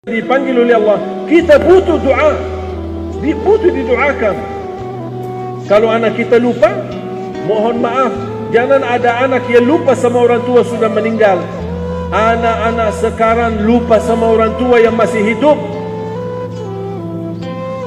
dipanggil oleh Allah, kita butuh doa, butuh didoakan. Kalau anak kita lupa, mohon maaf, jangan ada anak yang lupa sama orang tua sudah meninggal. Anak-anak sekarang lupa sama orang tua yang masih hidup.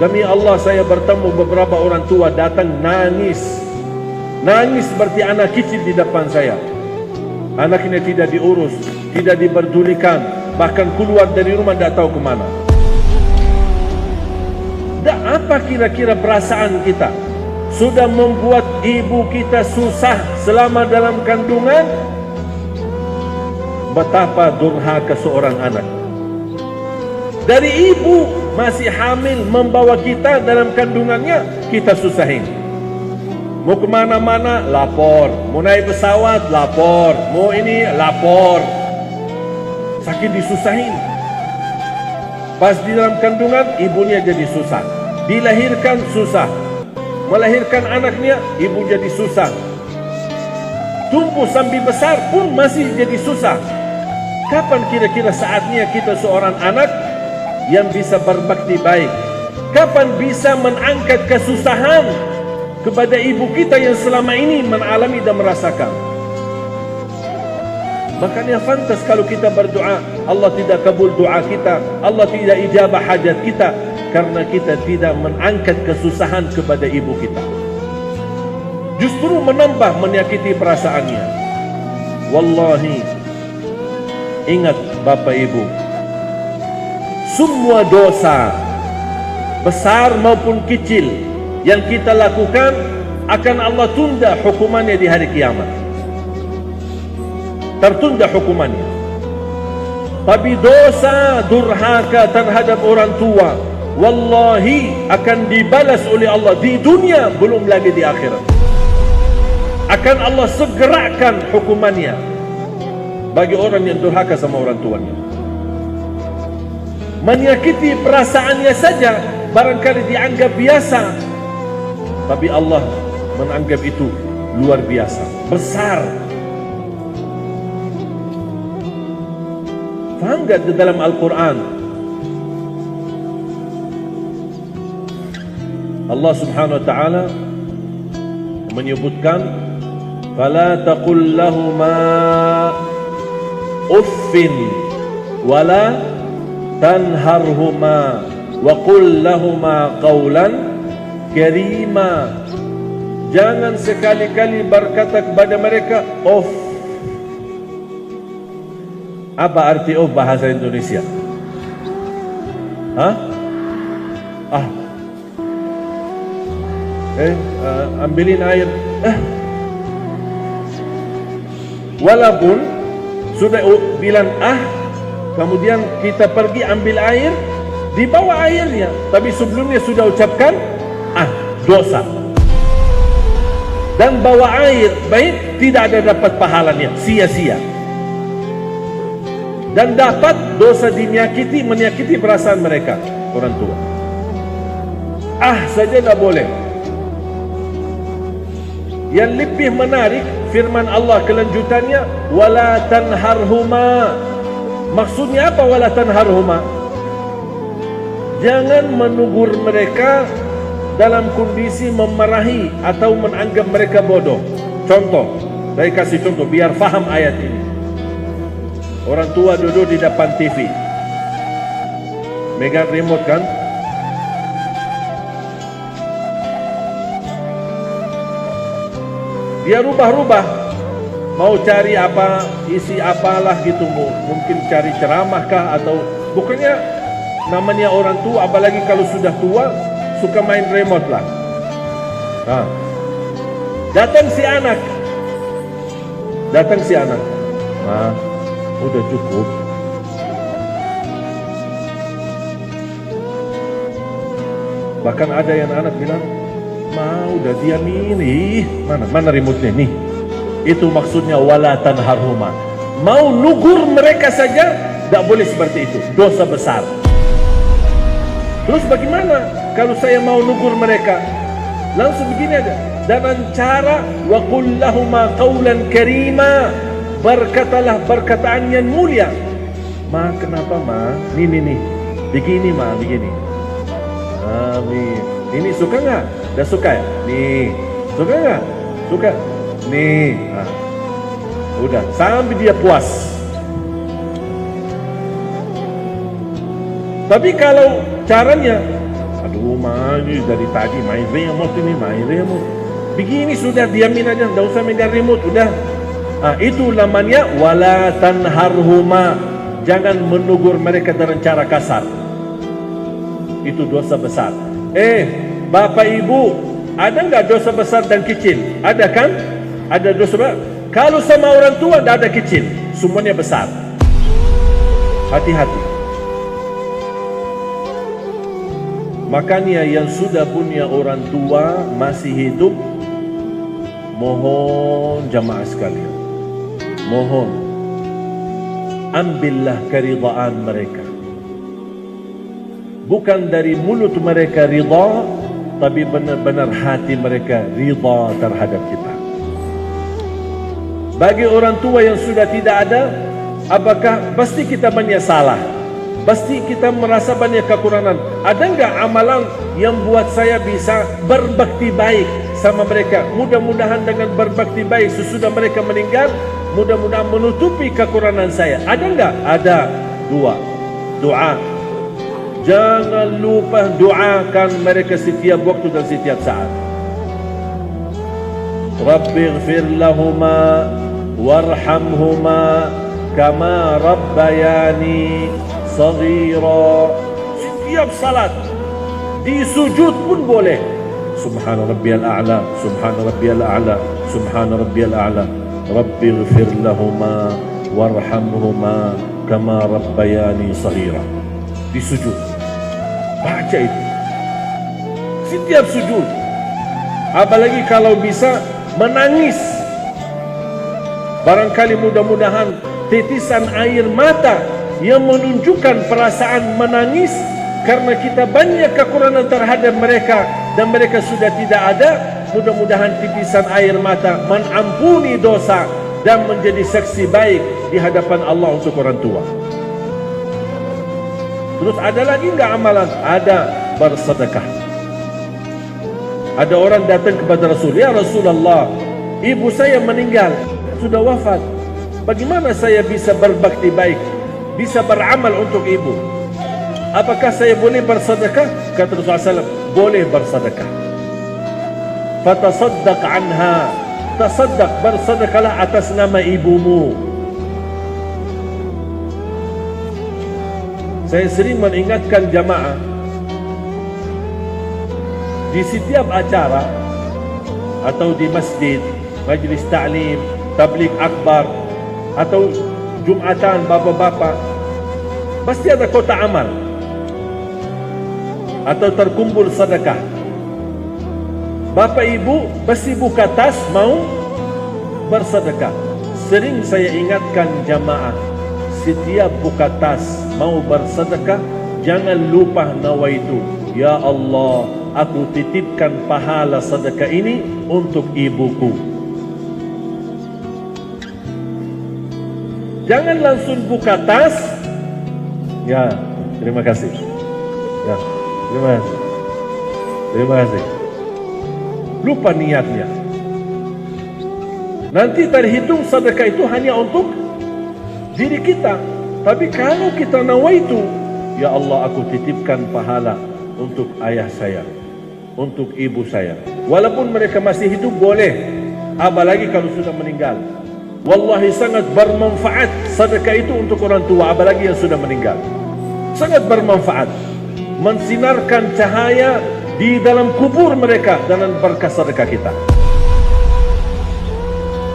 Demi Allah, saya bertemu beberapa orang tua datang nangis seperti anak kecil di depan saya. Anaknya tidak diurus, tidak diperdulikan, bahkan keluar dari rumah tidak tahu kemana. Dan apa kira-kira perasaan kita? Sudah membuat ibu kita susah selama dalam kandungan. Betapa durhaka seorang anak. Dari ibu masih hamil membawa kita dalam kandungannya, kita susahin. Mau kemana-mana, lapor. Mau naik pesawat, lapor. Mau ini, lapor. Sakit disusahin. Pas di dalam kandungan, ibunya jadi susah. Dilahirkan susah. Melahirkan anaknya, ibu jadi susah. Tumbuh sampai besar pun masih jadi susah. Kapan kira-kira saatnya kita seorang anak yang bisa berbakti baik? Kapan bisa mengangkat kesusahan kepada ibu kita yang selama ini mengalami dan merasakan? Makanya pantas kalau kita berdoa, Allah tidak kabul doa kita, Allah tidak ijabah hajat kita, karena kita tidak mengangkat kesusahan kepada ibu kita. Justru menambah menyakiti perasaannya. Wallahi, ingat Bapak Ibu, semua dosa besar maupun kecil yang kita lakukan akan Allah tunda hukumannya di hari kiamat. Tertunda hukumannya. Tapi dosa durhaka terhadap orang tua, wallahi akan dibalas oleh Allah di dunia, belum lagi di akhirat. Akan Allah segerakan hukumannya bagi orang yang durhaka sama orang tuanya. Menyakiti perasaannya saja barangkali dianggap biasa, tapi Allah menganggap itu luar biasa, besar. Faham gak di dalam Al-Quran Allah subhanahu wa ta'ala menyebutkan, fala taqul lahuma uffin wala tanharhuma wa qul lahuma qawlan karima. Jangan sekali-kali berkata kepada mereka off. Apa arti off bahasa Indonesia? Ambilin air. Walaupun sudah bilang kemudian kita pergi ambil air, dibawa airnya, tapi sebelumnya sudah ucapkan dosa. Dan bawa air baik, tidak ada dapat pahalanya, sia-sia. Dan dapat dosa menyakiti perasaan mereka, orang tua. Saja tak boleh. Yang lebih menarik, firman Allah kelanjutannya, wala tanharhuma. Maksudnya apa wala tanharhuma? Jangan menegur mereka dalam kondisi memarahi atau menganggap mereka bodoh. Contoh, saya kasih contoh biar faham ayat ini. Orang tua duduk di depan TV, megang remote kan? Dia rubah-rubah, mau cari apa, isi apalah gitu, mungkin cari ceramah kah, atau bukannya namanya orang tua, apalagi kalau sudah tua, suka main remote lah. Datang si anak, udah cukup. Bahkan ada yang anak bilang, udah diam ini. Mana remote-nya nih? Itu maksudnya wala tanharhuma. Mau nugur mereka saja tidak boleh seperti itu, dosa besar. Terus bagaimana kalau saya mau nugur mereka? Langsung begini aja, dengan cara wa qul lahuma qawlan karima. Berkatalah perkataan yang mulia. Kenapa nih Begini mah, begini. Amin. Ini suka nggak? Dah suka ya? Nih. Suka nggak? Suka. Nih. Udah. Sampai dia puas. Tapi kalau caranya, aduh ini dari tadi main remote ini, main remote. Begini sudah, diamin aja, tidak usah megang remote, udah. Itu namanya wala tanharhuma. Jangan menegur mereka dengan cara kasar. Itu dosa besar. Bapak ibu, ada nggak dosa besar dan kecil? Ada kan? Ada dosa besar. Kalau sama orang tua tidak ada kecil, semuanya besar. Hati-hati. Makanya yang sudah punya orang tua masih hidup, mohon jamaah sekalian, mohon ambillah keridhaan mereka. Bukan dari mulut mereka ridha, tapi benar-benar hati mereka ridha terhadap kita. Bagi orang tua yang sudah tidak ada, apakah pasti kita banyak salah? Pasti kita merasa banyak kekurangan. Ada enggak amalan yang buat saya bisa berbakti baik sama mereka? Mudah-mudahan dengan berbakti baik sesudah mereka meninggal, mudah-mudahan menutupi kekurangan saya. Ada enggak? Ada. Dua. Doa. Jangan lupa doakan mereka setiap waktu dan setiap saat. Rabbighfir lahuma warhamhuma kama rabbayani saghira. Setiap salat di sujud pun boleh. Subhana rabbiyal a'la, subhana rabbiyal a'la, subhana rabbiyal a'la. Rabbighfir lahuma warhamhuma kama rabbayani saghira. Di sujud baca itu setiap sujud. Apalagi kalau bisa menangis. Barangkali mudah-mudahan titisan air mata yang menunjukkan perasaan menangis karena kita banyak kekurangan terhadap mereka dan mereka sudah tidak ada. Mudah-mudahan titisan air mata mengampuni dosa dan menjadi saksi baik di hadapan Allah untuk orang tua. Terus ada lagi enggak amalan? Ada, bersedekah. Ada orang datang kepada Rasul, ya Rasulullah, ibu saya meninggal, sudah wafat. Bagaimana saya bisa berbakti baik, bisa beramal untuk ibu? Apakah saya boleh bersedekah? Kata Rasulullah SAW, boleh bersedekah. Fatasaddaq anha, tasaddaq, bersedekahlah atas nama ibumu. Saya sering mengingatkan jamaah, di setiap acara atau di masjid, majlis ta'lim, tabligh akbar atau jumatan bapak-bapak, pasti ada kotak amal atau terkumpul sedekah. Bapak ibu pasti buka tas mau bersedekah. Sering saya ingatkan jamaah, setiap buka tas mau bersedekah, jangan lupa nawaitu, ya Allah, aku titipkan pahala sedekah ini untuk ibuku. Jangan langsung buka tas. Ya, terima kasih. Ya, terima kasih. Terima kasih. Lupa niatnya. Nanti terhitung sedekah itu hanya untuk diri kita. Tapi kalau kita nawaitu, ya Allah, aku titipkan pahala untuk ayah saya, untuk ibu saya. Walaupun mereka masih hidup boleh, apalagi kalau sudah meninggal. Wallahi sangat bermanfaat sedekah itu untuk orang tua, apalagi yang sudah meninggal. Sangat bermanfaat, mensinarkan cahaya di dalam kubur mereka dengan berkah sedekah kita.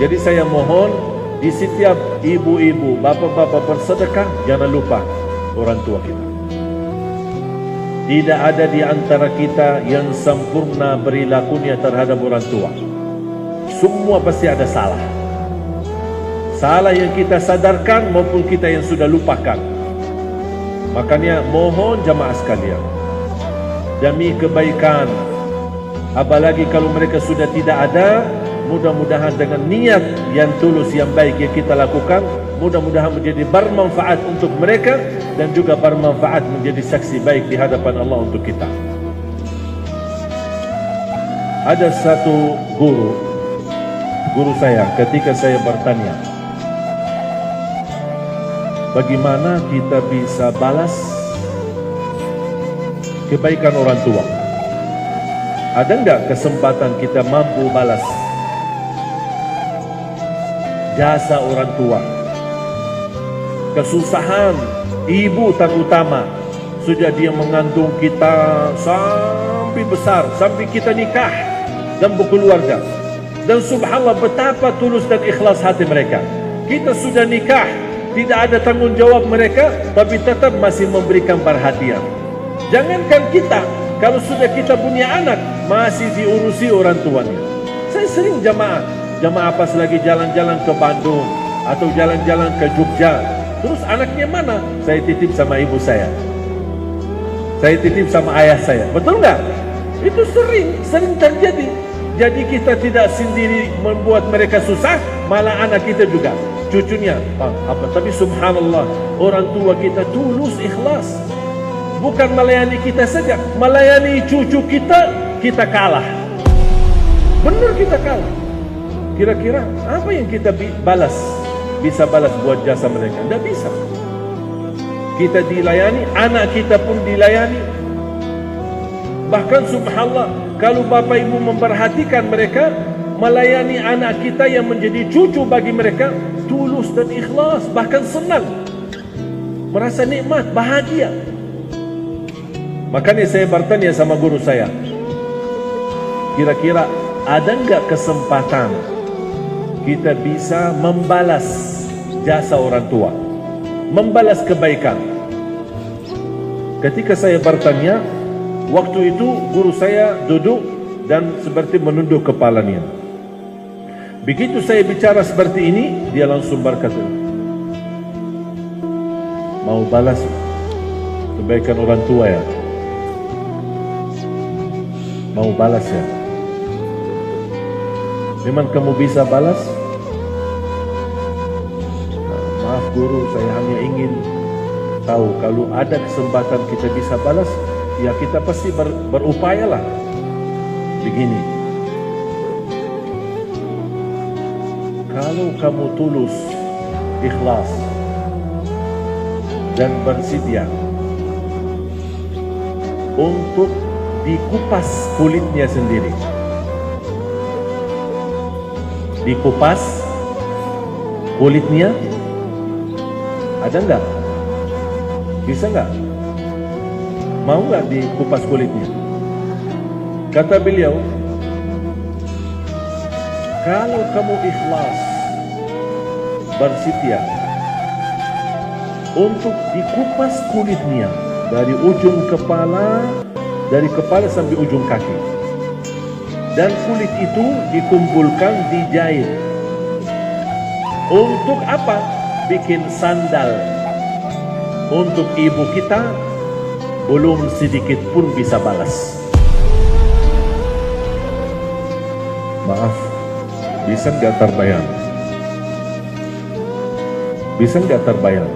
Jadi saya mohon, di setiap ibu-ibu, bapak-bapak bersedekah, jangan lupa orang tua kita. Tidak ada di antara kita yang sempurna perilakunya terhadap orang tua. Semua pasti ada salah. Salah yang kita sadarkan maupun kita yang sudah lupakan. Makanya mohon jamaah sekalian, demi kebaikan, apalagi kalau mereka sudah tidak ada, mudah-mudahan dengan niat yang tulus yang baik yang kita lakukan, mudah-mudahan menjadi bermanfaat untuk mereka dan juga bermanfaat menjadi saksi baik di hadapan Allah untuk kita. Ada satu guru saya ketika saya bertanya, bagaimana kita bisa balas kebaikan orang tua? Ada enggak kesempatan kita mampu balas jasa orang tua? Kesusahan ibu terutama, sudah dia mengandung kita sampai besar, sampai kita nikah dan berkeluarga. Dan subhanallah betapa tulus dan ikhlas hati mereka. Kita sudah nikah, tidak ada tanggung jawab mereka, tapi tetap masih memberikan perhatian. Jangankan kita, kalau sudah kita punya anak, masih diurusi orang tuanya. Saya sering jamaah pas lagi jalan-jalan ke Bandung atau jalan-jalan ke Jogja, terus anaknya mana? Saya titip sama ibu saya, saya titip sama ayah saya. Betul nggak? Itu sering terjadi. Jadi kita tidak sendiri membuat mereka susah, malah anak kita juga, cucunya apa. Tapi subhanallah, orang tua kita tulus ikhlas. Bukan melayani kita saja, melayani cucu kita kalah. Benar, kita kalah. Kira-kira apa yang kita bisa balas buat jasa mereka? Tidak bisa. Kita dilayani, anak kita pun dilayani. Bahkan subhanallah, kalau bapak ibu memperhatikan mereka, melayani anak kita yang menjadi cucu bagi mereka, tulus dan ikhlas, bahkan senang, merasa nikmat, bahagia. Makanya saya bertanya sama guru saya, kira-kira ada enggak kesempatan kita bisa membalas jasa orang tua, membalas kebaikan? Ketika saya bertanya, waktu itu guru saya duduk dan seperti menunduk kepalanya. Begitu saya bicara seperti ini, dia langsung berkata, mau balas kebaikan orang tua ya? Mau balas ya? Memang kamu bisa balas? Maaf guru, saya hanya ingin tahu kalau ada kesempatan kita bisa balas, ya kita pasti berupayalah. Begini, kalau kamu tulus, ikhlas dan bersedia untuk dikupas kulitnya sendiri, dikupas kulitnya, ada enggak? Bisa enggak? Mau enggak dikupas kulitnya? Kata beliau, kalau kamu ikhlas, bersedia untuk dikupas kulitnya dari ujung kepala, dari kepala sampai ujung kaki, dan kulit itu dikumpulkan, dijahit. Untuk apa? Bikin sandal untuk ibu kita, belum sedikit pun bisa balas. Maaf, bisa nggak terbayang? Bisa nggak terbayang?